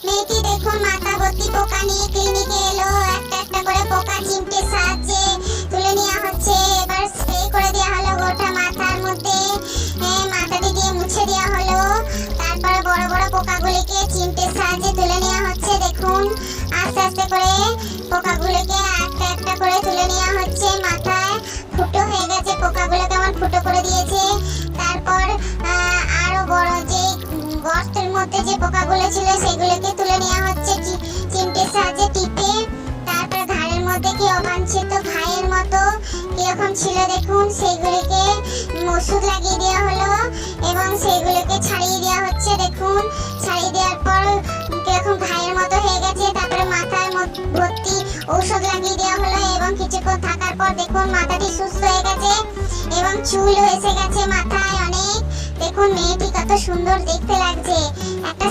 মেয়েটি দেখুন মাথা ভর্তি পোকা নিয়ে ক্লিনিকে এলো। একটা একটা করে পোকা চিমটের সাহায্যে তুলে নেওয়া হচ্ছে। এবার স্প্রে করে দেওয়া হলো গোটা মাথার মধ্যে, মাথাটি দিয়ে মুছে দেওয়া হলো। তারপরে বড় বড় পোকাগুলিকে চিমটের সাহায্যে তুলে নেওয়া হচ্ছে। দেখুন আস্তে আস্তে করে পোকাগুলিকে একটা একটা করে তুলে নেওয়া হচ্ছে। মাথায় ফুটো হয়ে গেছে, পোকাগুলোকে আমার ফুটো করে দিয়েছে। তারপর আরো বড় যে গর্তের মধ্যে যে পোকাগুলো ছিল সেগুলোকে তুলে নেওয়া হচ্ছে চিমটের সাহায্যে টিপে। তারপর ঘাড়ের মধ্যে কি অবাঞ্ছিত ঘায়ের মতো কিরকম ছিল দেখুন, সেগুলিকে ওষুধ লাগিয়ে দেওয়া হলো এবং সেগুলোকে ছাড়িয়ে দেওয়া হচ্ছে। দেখুন ছাড়িয়ে দেওয়ার পর কিরকম ঘায়ের মতো হয়ে গেছে। তারপরে মাথায় ভর্তি ঔষধ লাগিয়ে দেওয়া হলো এবং কিছুক্ষণ থাকার পর দেখুন মাথাটি সুস্থ হয়ে গেছে এবং চুল এসে গেছে মাথায় অনেক। দেখুন মেয়েটি কত সুন্দর দেখতে লাগছে। একটা